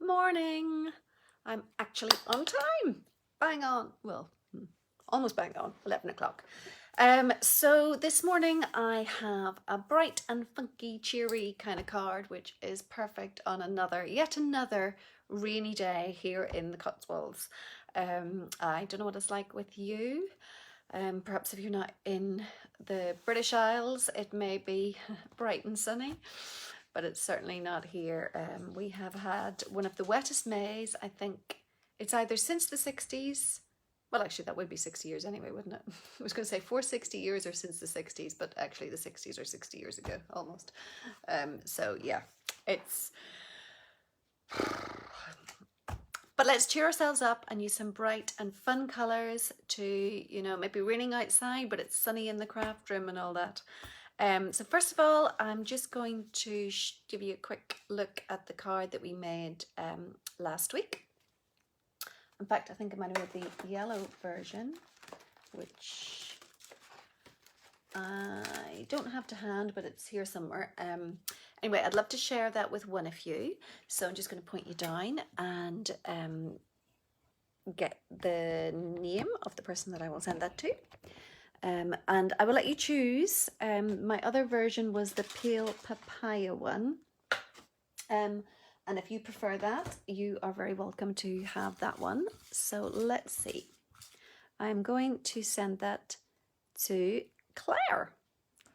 morning. I'm actually on time. Bang on. Well, almost bang on, 11 o'clock. So this morning I have a bright and funky, cheery kind of card, which is perfect on yet another rainy day here in the Cotswolds. I don't know what it's like with you. Perhaps if you're not in the British Isles, it may be bright and sunny, but it's certainly not here. We have had one of the wettest Mays, I think it's either since the 60s. Well, actually, that would be 60 years anyway, wouldn't it? I was going to say for 60 years or since the 60s, but actually the 60s are 60 years ago, almost. So yeah, it's... But let's cheer ourselves up and use some bright and fun colours to, you know, maybe raining outside, but it's sunny in the craft room and all that. So first of all, I'm just going to give you a quick look at the card that we made last week. In fact, I think I might have made the yellow version, which I don't have to hand, but it's here somewhere. Anyway, I'd love to share that with one of you. So I'm just going to point you down and get the name of the person that I will send that to. And I will let you choose. My other version was the pale papaya one. And if you prefer that, you are very welcome to have that one. So let's see. I'm going to send that to Claire.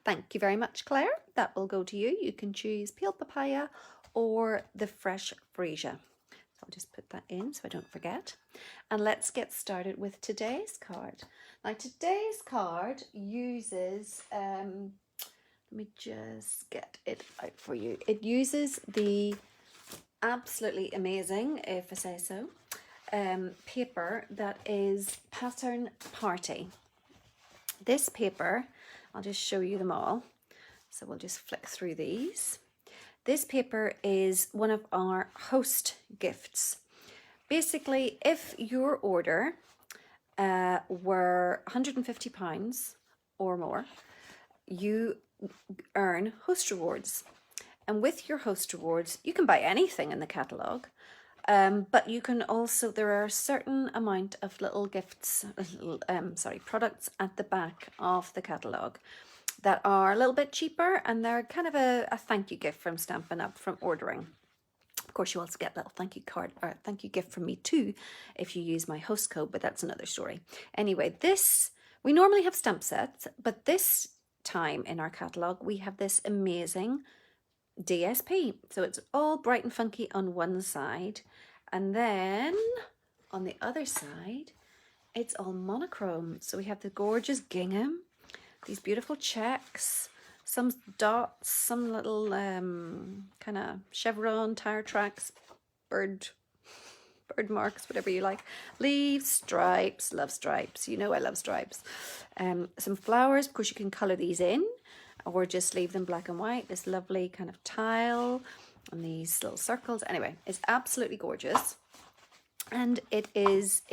Thank you very much, Claire. That will go to you. You can choose pale papaya or the fresh freesia. So I'll just put that in so I don't forget. And let's get started with today's card. Now today's card uses, let me just get it out for you. It uses the absolutely amazing, if I say so, paper that is Pattern Party. This paper, I'll just show you them all. So we'll just flick through these. This paper is one of our host gifts. Basically, if your order were £150 or more, you earn host rewards. And with your host rewards, you can buy anything in the catalogue, but you can also, there are a certain amount of little gifts, products at the back of the catalogue that are a little bit cheaper, and they're kind of a thank you gift from Stampin' Up, from ordering. Of course, you also get a little thank you card or thank you gift from me too if you use my host code, but that's another story. Anyway, we normally have stamp sets, but this time in our catalogue, we have this amazing DSP. So it's all bright and funky on one side, and then on the other side it's all monochrome. So we have the gorgeous gingham, these beautiful checks, some dots, some little kind of chevron tire tracks, bird marks, whatever you like, leaves, stripes, love stripes, you know I love stripes, some flowers. Of course you can color these in or just leave them black and white. This lovely kind of tile and these little circles. Anyway, it's absolutely gorgeous. And it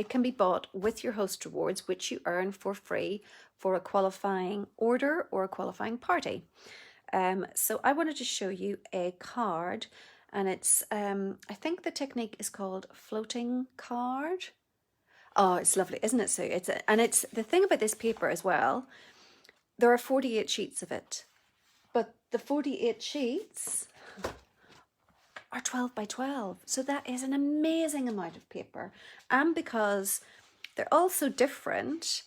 can be bought with your host rewards, which you earn for free for a qualifying order or a qualifying party. So I wanted to show you a card, and it's, I think the technique is called floating card. Oh, it's lovely, isn't it, Sue? It's the thing about this paper as well, there are 48 sheets of it, but the 48 sheets are 12 by 12. So that is an amazing amount of paper. And because they're all so different,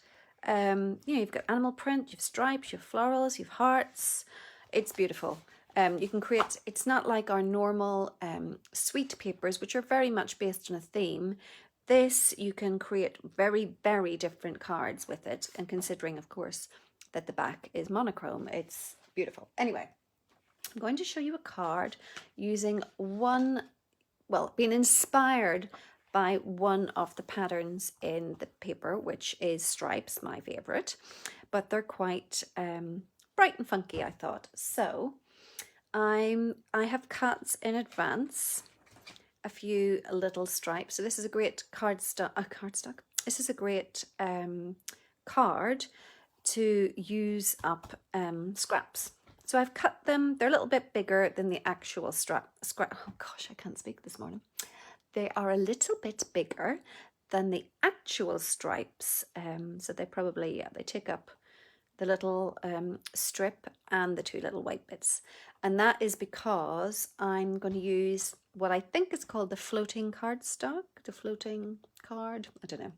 you know, you've got animal print, you've stripes, you've florals, you've hearts. It's beautiful. You can create, it's not like our normal sweet papers, which are very much based on a theme. This, you can create very, very different cards with it. And considering, of course, that the back is monochrome, it's beautiful. Anyway, I'm going to show you a card using being inspired by one of the patterns in the paper, which is stripes, my favorite, but they're quite bright and funky, I thought. So I have cut in advance a few little stripes. So this is a great cardstock. This is a great card to use up scraps. So I've cut them, they're a little bit bigger than the actual scrap. Oh gosh, I can't speak this morning. they are a little bit bigger than the actual stripes. So they probably, yeah, they take up the little strip and the two little white bits. And that is because I'm going to use what I think is called the floating cardstock, the floating card, I don't know,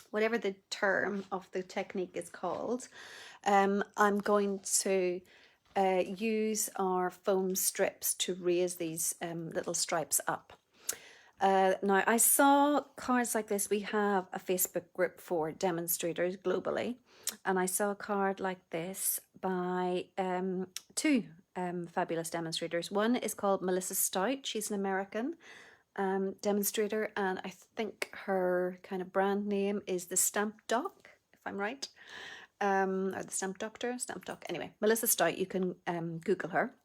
whatever the term of the technique is called. I'm going to use our foam strips to raise these little stripes up. Now, I saw cards like this. We have a Facebook group for demonstrators globally, and I saw a card like this by two fabulous demonstrators. One is called Melissa Stout. She's an American demonstrator, and I think her kind of brand name is the Stamp Doc, if I'm right, or the Stamp Doctor, Stamp Doc. Anyway, Melissa Stout, you can Google her.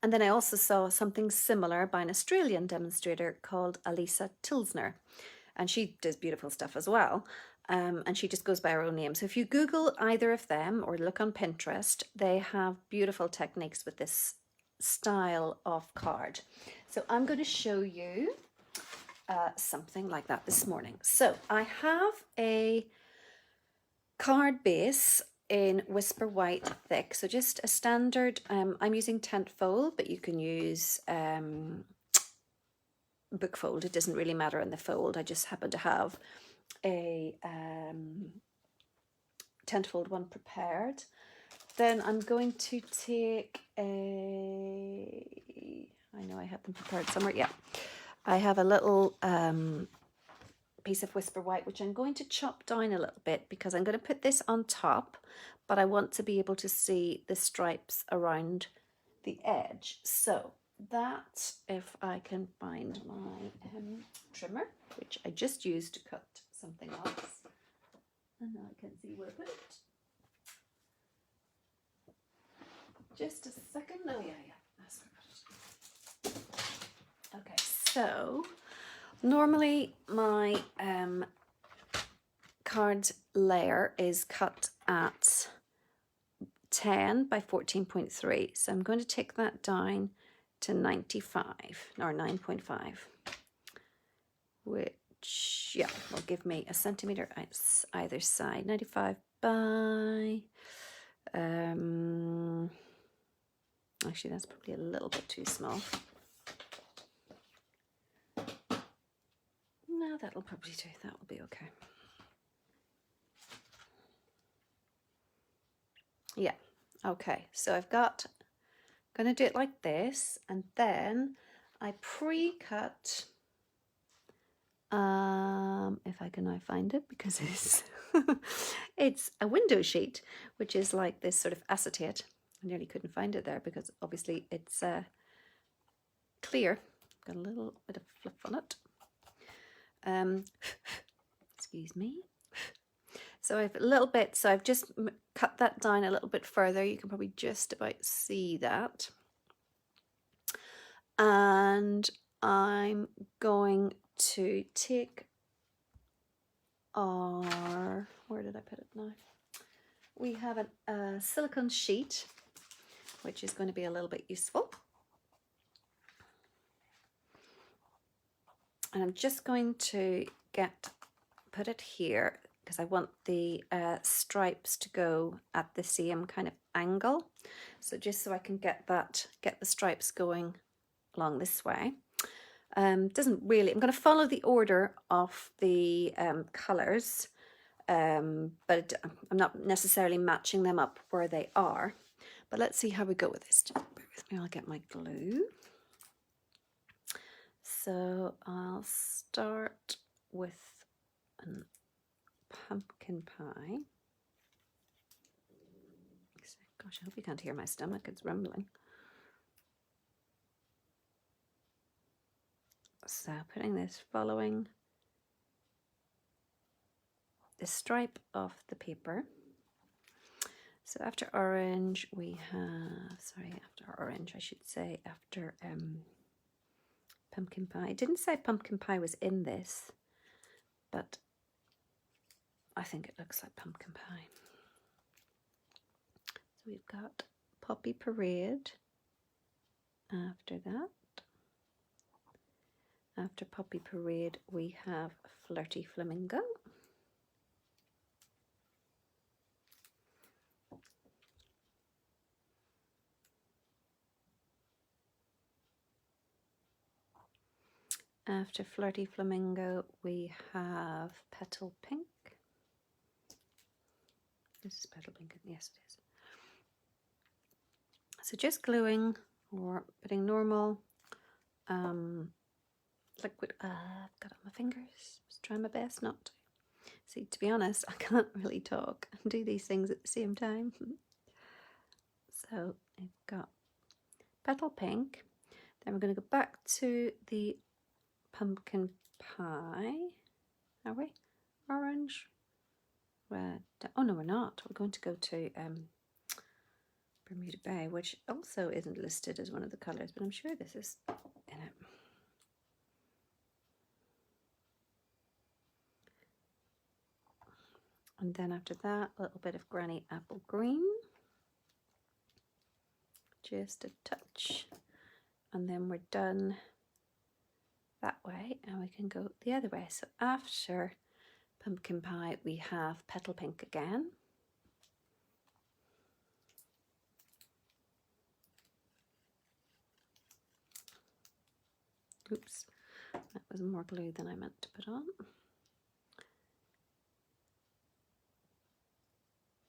And then I also saw something similar by an Australian demonstrator called Alisa Tilsner, and she does beautiful stuff as well. And she just goes by her own name. So if you Google either of them or look on Pinterest, they have beautiful techniques with this style of card. So I'm going to show you something like that this morning. So I have a card base in Whisper White thick, so just a standard, I'm using tent fold, but you can use book fold. It doesn't really matter in the fold. I just happen to have a tent fold one prepared. Then I'm going to take a, I know I have them prepared somewhere, yeah, I have a little piece of Whisper White, which I'm going to chop down a little bit because I'm going to put this on top, but I want to be able to see the stripes around the edge. So that, if I can find my trimmer, which I just used to cut something else, and now I can see where I put it. Just a second. Oh yeah, that's where I put it. Okay, so normally my card layer is cut at 10 by 14.3, so I'm going to take that down to 95 or 9.5, which, yeah, will give me a centimetre either side. 95 by actually that's probably a little bit too small. No, that'll probably do. That will be okay. Yeah, okay. So I've got, going to do it like this, and then I pre-cut, if I can now find it, because it's it's a window sheet, which is like this sort of acetate. I nearly couldn't find it there because obviously it's clear. Got a little bit of fluff on it. Excuse me. So I have a little bit, so I've just cut that down a little bit further. You can probably just about see that. And I'm going to take our, where did I put it now? We have a silicone sheet, which is going to be a little bit useful. And I'm just going to put it here because I want the stripes to go at the same kind of angle. So just so I can get the stripes going along this way. Doesn't really, I'm going to follow the order of the colours, but I'm not necessarily matching them up where they are. But let's see how we go with this. Just bear with me, I'll get my glue. So I'll start with a pumpkin pie. Gosh, I hope you can't hear my stomach, it's rumbling. So putting this, following the stripe of the paper. So after orange we have, sorry, after orange I should say, after pumpkin pie. I didn't say pumpkin pie was in this, but I think it looks like pumpkin pie. So we've got Poppy Parade after that. After Poppy Parade, we have Flirty Flamingo. After Flirty Flamingo, we have Petal Pink. This is Petal Pink, yes it is. So just gluing or putting normal liquid, I've got it on my fingers, just trying my best not to. See, to be honest, I can't really talk and do these things at the same time. So I've got Petal Pink, then we're going to go back to the pumpkin pie, are we? Orange, red, oh no we're not, we're going to go to Bermuda Bay, which also isn't listed as one of the colours, but I'm sure this is in it. And then after that, a little bit of Granny Apple Green, just a touch, and then we're done that way, and we can go the other way. So after Pumpkin Pie, we have Petal Pink again. Oops, that was more glue than I meant to put on.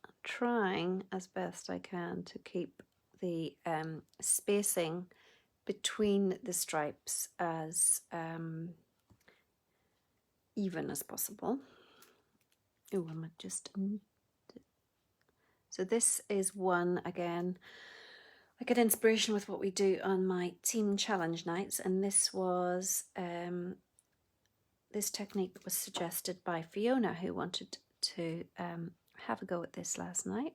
I'm trying as best I can to keep the spacing between the stripes as even as possible. Oh, I might just... So this is one, again, I get inspiration with what we do on my team challenge nights, and this was, this technique was suggested by Fiona, who wanted to have a go at this last night.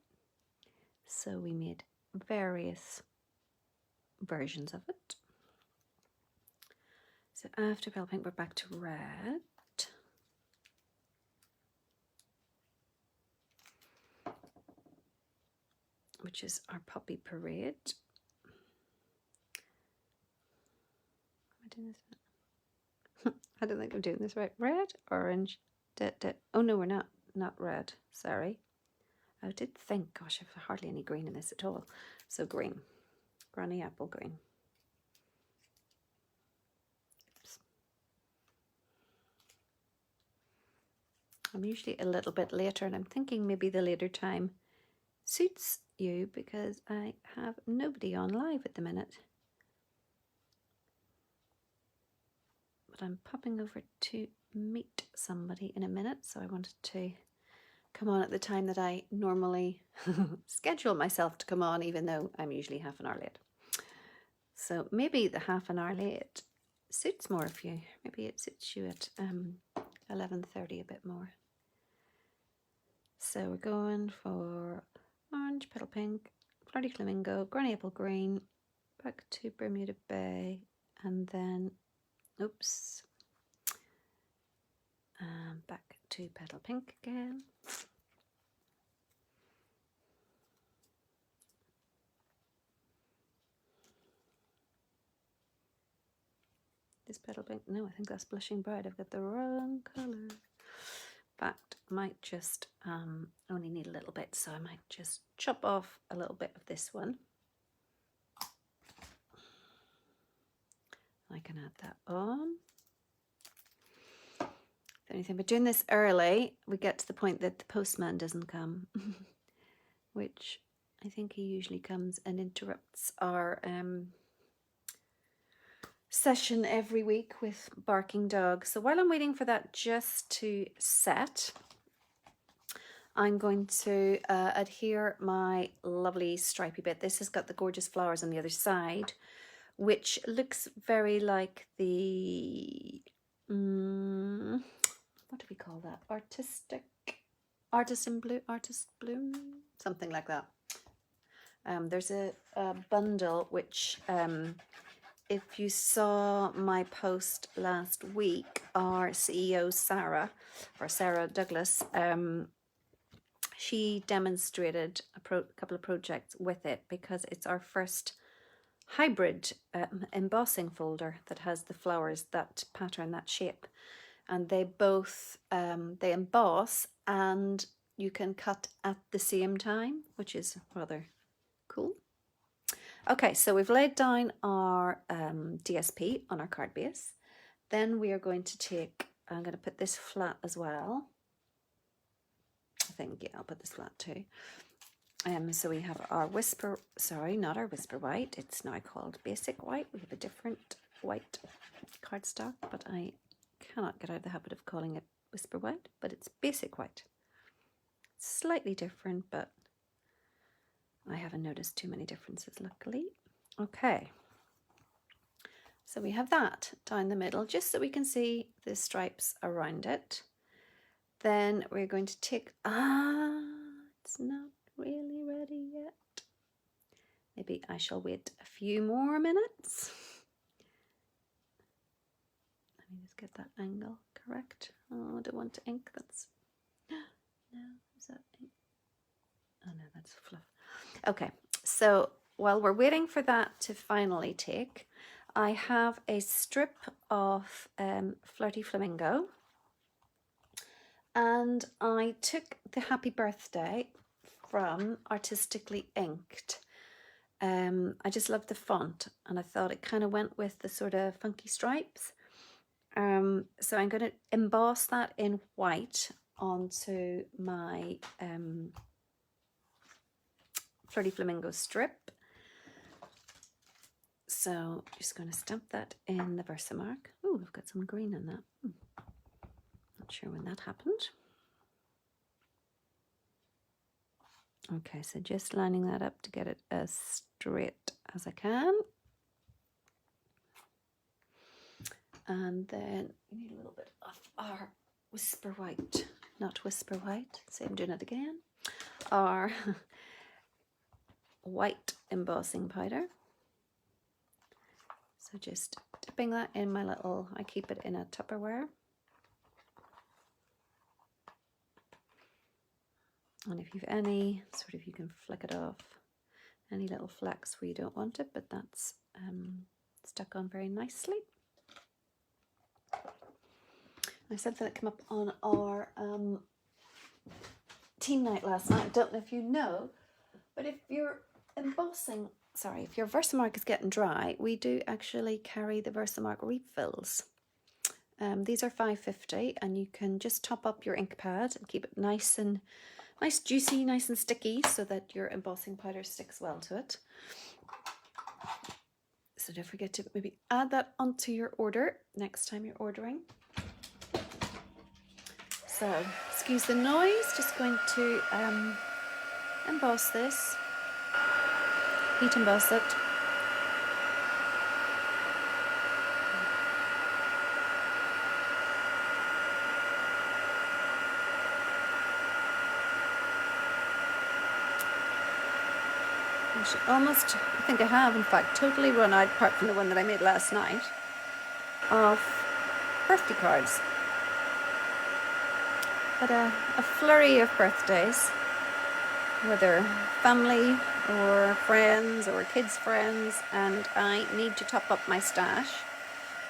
So we made various versions of it. So after Pale Pink, we're back to red. Which is our Poppy Parade. Am I doing this? I don't think I'm doing this right. Red, orange, oh no, we're not red, sorry. I did think, gosh, I've hardly any green in this at all. So green, Granny Apple Green. Oops. I'm usually a little bit later, and I'm thinking maybe the later time suits you because I have nobody on live at the minute. But I'm popping over to meet somebody in a minute, so I wanted to come on at the time that I normally schedule myself to come on, even though I'm usually half an hour late. So maybe the half an hour late suits more of you. Maybe it suits you at 11:30 a bit more. So we're going for orange, Petal Pink, Flirty Flamingo, Granny Apple Green, back to Bermuda Bay, and then, oops, back to Petal Pink again. This Petal Pink, no, I think that's Blushing Bride. I've got the wrong colour. In fact, I might just only need a little bit, so I might just chop off a little bit of this one. I can add that on. The only thing, but doing this early, we get to the point that the postman doesn't come, which I think he usually comes and interrupts our session every week with barking dogs. So while I'm waiting for that just to set, I'm going to adhere my lovely stripy bit. This has got the gorgeous flowers on the other side, which looks very like the, what do we call that? Artist bloom, something like that. There's a bundle which, if you saw my post last week, our CEO Sarah Douglas, she demonstrated a couple of projects with it because it's our first hybrid embossing folder that has the flowers, that pattern, that shape, and they both they emboss and you can cut at the same time, which is rather cool. Okay, so we've laid down our DSP on our card base. Then we are going to take, I'm going to put this flat as well. I think, yeah, I'll put this flat too. So we have our Whisper, sorry, not our Whisper White. It's now called Basic White. We have a different white cardstock, but I cannot get out of the habit of calling it Whisper White, but it's Basic White. Slightly different, but I haven't noticed too many differences, luckily. Okay. So we have that down the middle, just so we can see the stripes around it. Then we're going to take, it's not really ready yet. Maybe I shall wait a few more minutes. Let me just get that angle correct. Oh, I don't want to ink, that's, no, is that ink? Oh no, that's fluff. Okay, so while we're waiting for that to finally take, I have a strip of Flirty Flamingo, and I took the Happy Birthday from Artistically Inked. I just love the font, and I thought it kind of went with the sort of funky stripes. So I'm going to emboss that in white onto my Flirty Flamingo strip. So just going to stamp that in the Versamark. Oh, we've got some green in that. Not sure when that happened. Okay, so just lining that up to get it as straight as I can. And then we need a little bit of our Whisper White, not Whisper White, so I'm doing it again. Our white embossing powder. So just dipping that in my little, I keep it in a Tupperware. And if you've any sort of, you can flick it off, any little flecks where you don't want it, but that's stuck on very nicely. I said that it came up on our team night last night. I don't know if you know, but if you're embossing, sorry, if your Versamark is getting dry, we do actually carry the Versamark refills. These are $5.50, and you can just top up your ink pad and keep it nice juicy, nice and sticky, so that your embossing powder sticks well to it. So don't forget to maybe add that onto your order next time you're ordering. So excuse the noise, just going to emboss this, heat emboss it. Almost, I think I have in fact totally run out, apart from the one that I made last night, of birthday cards. But a flurry of birthdays, whether family or friends or kids' friends, and I need to top up my stash.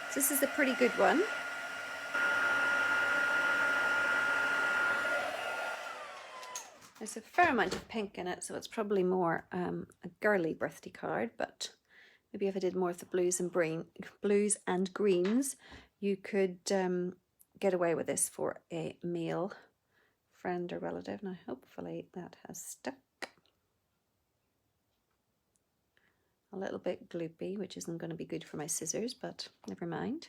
So this is a pretty good one. There's a fair amount of pink in it, so it's probably more a girly birthday card, but maybe if I did more of the blues and greens, you could get away with this for a male friend or relative. Now hopefully that has stuck. A little bit gloopy, which isn't going to be good for my scissors, but never mind.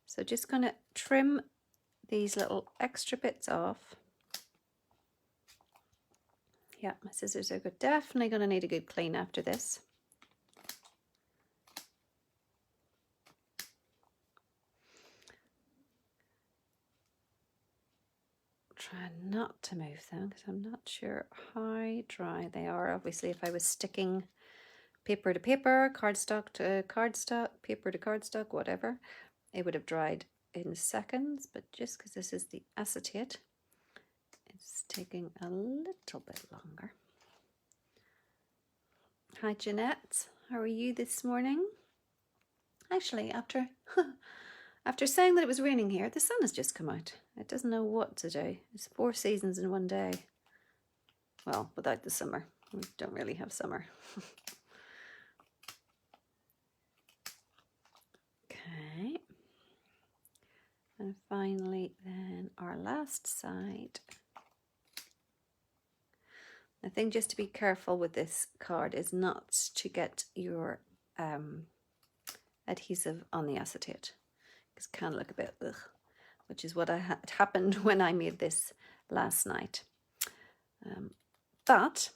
So just going to trim these little extra bits off. Yeah, my scissors are good. Definitely going to need a good clean after this. Try not to move them because I'm not sure how dry they are. Obviously, if I was sticking paper to paper, cardstock to cardstock, paper to cardstock, whatever, it would have dried in seconds. But just because this is the acetate, it's taking a little bit longer. Hi Jeanette, How are you this morning? Actually, after saying that it was raining here, the sun has just come out. It doesn't know what to do. It's 4 seasons in one day. Well, without the summer. We don't really have summer. Okay. And finally, then our last side. I think just to be careful with this card is not to get your adhesive on the acetate, because it can look a bit ugh, which is what happened when I made this last night. But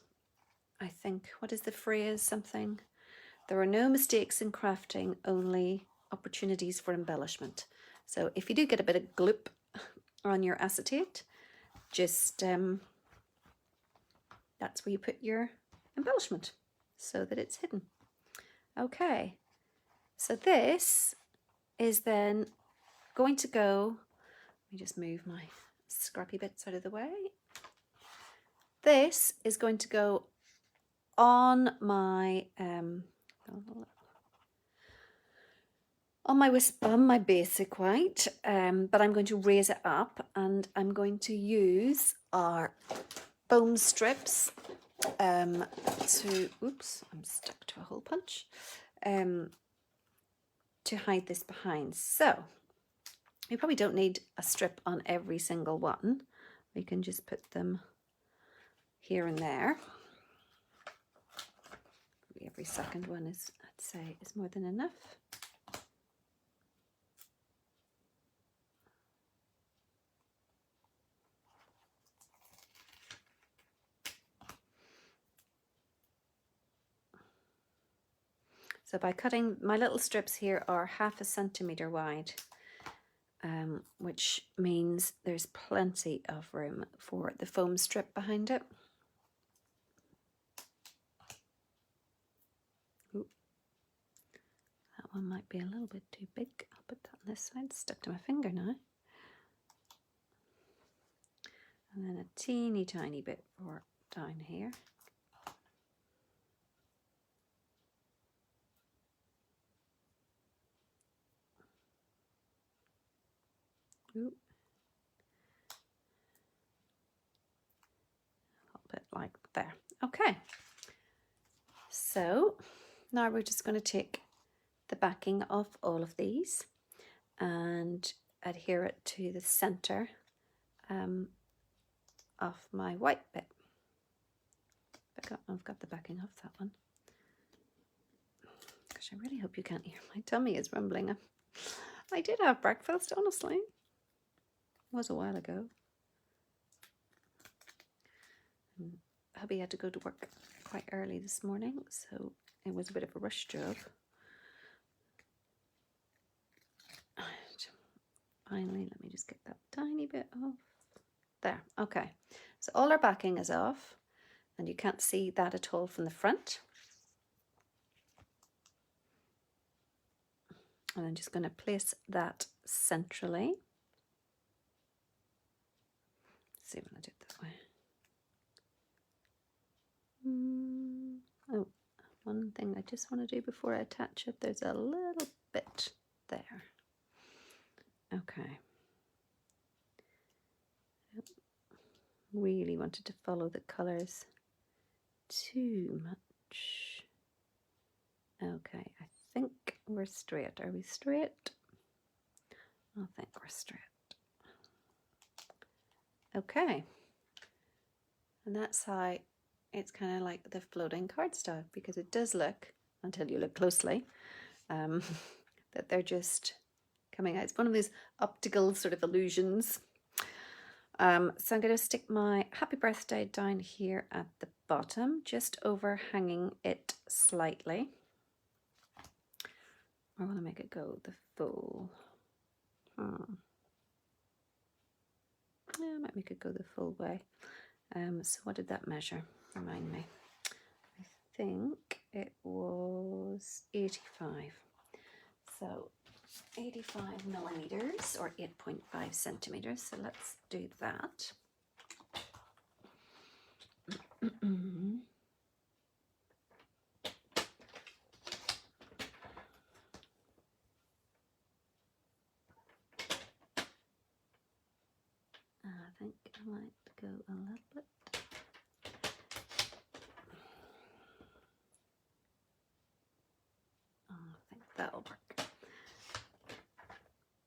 I think, what is the phrase? Something, there are no mistakes in crafting, only opportunities for embellishment. So if you do get a bit of gloop on your acetate, just that's where you put your embellishment so that it's hidden. Okay, so this is then going to go, let me just move my scrappy bits out of the way. This is going to go on my my basic white, but I'm going to raise it up, and I'm going to use our foam strips to, oops, I'm stuck to a hole punch, to hide this behind. So you probably don't need a strip on every single one. We can just put them here and there. Every second one is, I'd say, is more than enough. So by cutting, my little strips here are 1/2 centimetre wide, which means there's plenty of room for the foam strip behind it. Ooh. That one might be a little bit too big. I'll put that on this side, stuck to my finger now. And then a teeny tiny bit for down here. Ooh. A little bit like there. Okay. So now we're just going to take the backing of all of these and adhere it to the center of my white bit. I've got the backing of that one. Gosh, I really hope you can't hear. My tummy is rumbling. I did have breakfast, honestly. It was a while ago. Hubby had to go to work quite early this morning, so it was a bit of a rush job. And finally, let me just get that tiny bit off. There, okay. So all our backing is off, and you can't see that at all from the front. And I'm just going to place that centrally. Let's see when I do it this way. Oh, one thing I just want to do before I attach it, there's a little bit there. Okay. Really wanted to follow the colours too much. Okay, I think we're straight. Are we straight? I think we're straight. Okay. And that's how it's kind of like the floating cardstock, because it does look, until you look closely, that they're just coming out. It's one of those optical sort of illusions. So I'm going to stick my happy birthday down here at the bottom, just overhanging it slightly. I want to make it go the full. Yeah, I might make it go the full way. So what did that measure? Remind me. I think it was 85. So 85 millimeters or 8.5 centimeters. So let's do that. think I might go a little bit. Oh, I think that'll work.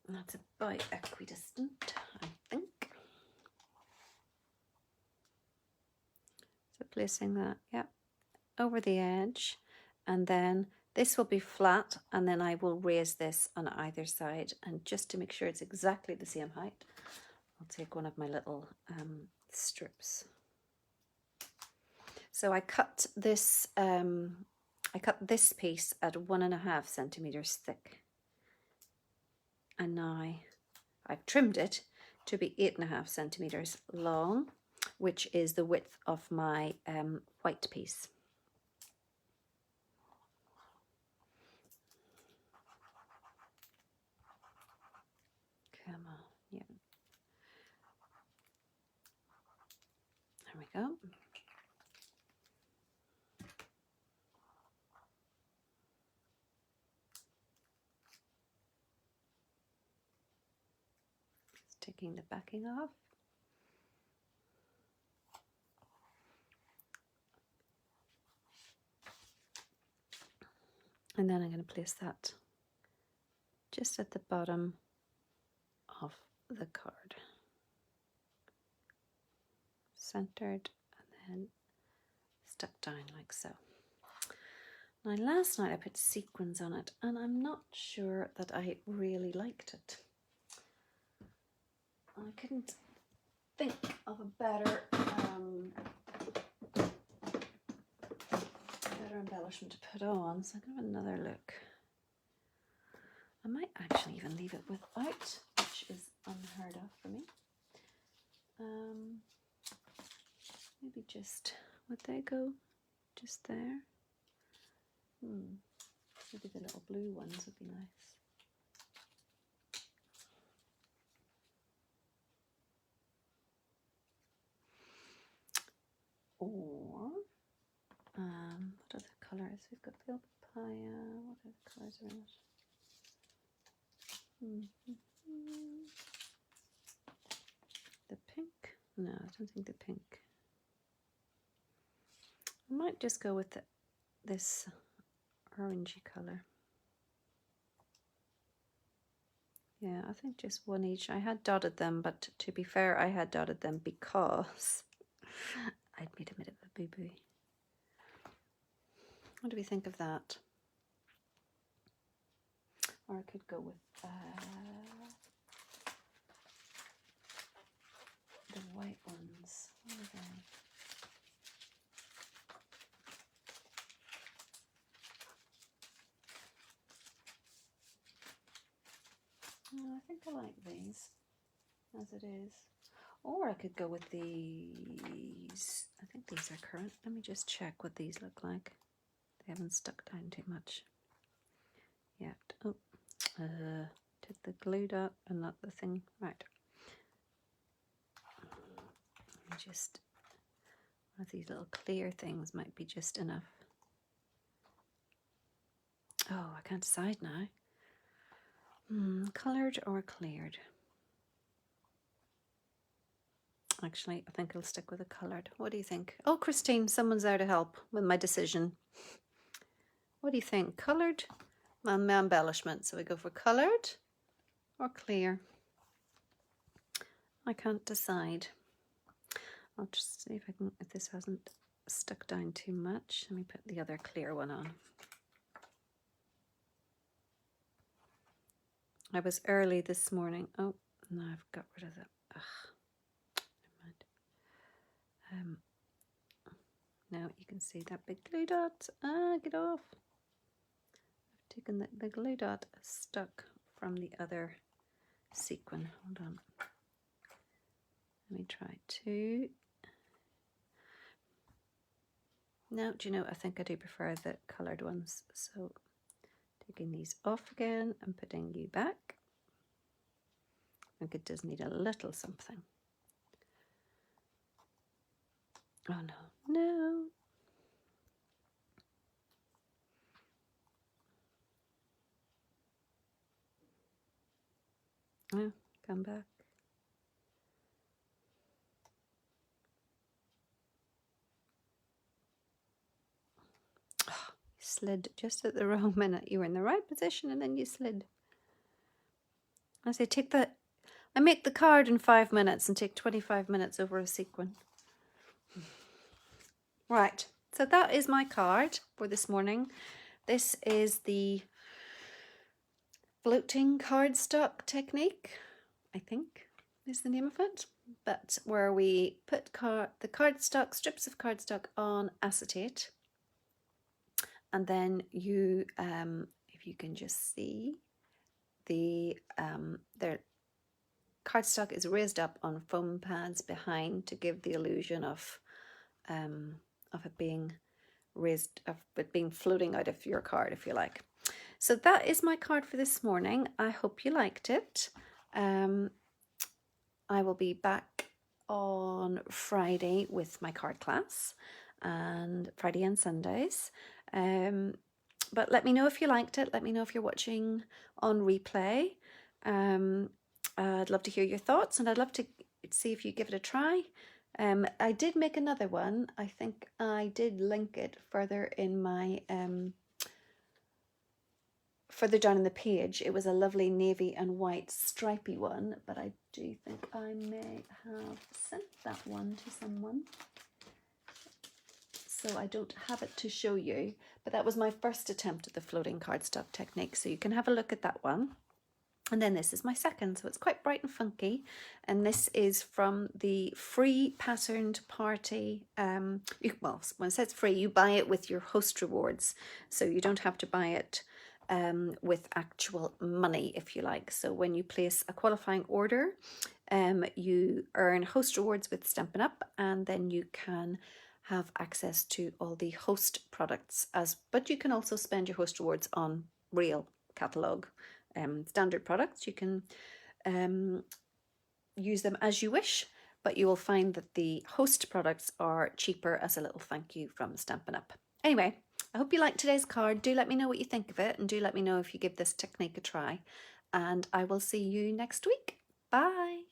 That's about equidistant, I think. So placing that, yeah, over the edge, and then this will be flat, and then I will raise this on either side, and just to make sure it's exactly the same height, I'll take one of my little strips. So I cut this piece at 1.5 centimeters thick, and now I've trimmed it to be 8.5 centimeters long, which is the width of my white piece. Come on, yeah. There we go. Just taking the backing off. And then I'm going to place that just at the bottom of the card. Centered and then stuck down like so. Now last night I put sequins on it and I'm not sure that I really liked it. I couldn't think of a better embellishment to put on, so I'm going to have another look. I might actually even leave it without, which is unheard of for me. Maybe just, would they go just there? Maybe the little blue ones would be nice. Or, what are the colours? We've got pale papaya. What are the colours in it? The pink? No, I don't think the pink. I might just go with this orangey colour. Yeah, I think just one each. I had dotted them, but to be fair, I had dotted them because I'd made a bit of a boo-boo. What do we think of that? Or I could go with the white ones. What are they? Oh, I think I like these as it is. Or I could go with these. I think these are current. Let me just check what these look like. They haven't stuck down too much yet. Oh, did the glue dot and not the thing. Right. Just one of these little clear things might be just enough. Oh, I can't decide now. Coloured or cleared? Actually, I think I'll stick with a coloured. What do you think? Oh, Christine, someone's there to help with my decision. What do you think? Coloured? My embellishment. So we go for coloured or clear? I can't decide. I'll just see if this hasn't stuck down too much. Let me put the other clear one on. I was early this morning. Oh, no, I've got rid of that. Never mind. Now you can see that big glue dot. Get off. I've taken the glue dot stuck from the other sequin. Hold on. Let me try two. Now, do you know, I think I do prefer the coloured ones. So taking these off again and putting you back. I think it does need a little something. Oh no, no. Oh, come back. slid just at the wrong minute. You were in the right position and then you slid. I say I make the card in 5 minutes and take 25 minutes over a sequin. Right, so that is my card for this morning. This is the floating cardstock technique, I think is the name of it, but where we put the cardstock, strips of cardstock on acetate, and then you, if you can just see, the cardstock is raised up on foam pads behind to give the illusion of it being raised, of it being floating out of your card, if you like. So that is my card for this morning. I hope you liked it. I will be back on Friday with my card class, and Friday and Sundays. But let me know if you liked it. Let me know if you're watching on replay. I'd love to hear your thoughts, and I'd love to see if you give it a try. I did make another one. I think I did link it further in my further down in the page. It was a lovely navy and white stripy one, but I do think I may have sent that one to someone, so I don't have it to show you, but that was my first attempt at the floating cardstock technique, so you can have a look at that one. And then this is my second, so it's quite bright and funky, and this is from the free Pattern Party. Well, when it says free, you buy it with your host rewards, so you don't have to buy it with actual money, if you like. So when you place a qualifying order, you earn host rewards with Stampin' Up, and then you can have access to all the host products, but you can also spend your host rewards on real catalogue standard products. You can use them as you wish, but you will find that the host products are cheaper as a little thank you from Stampin' Up. Anyway, I hope you liked today's card. Do let me know what you think of it, and do let me know if you give this technique a try, and I will see you next week. Bye.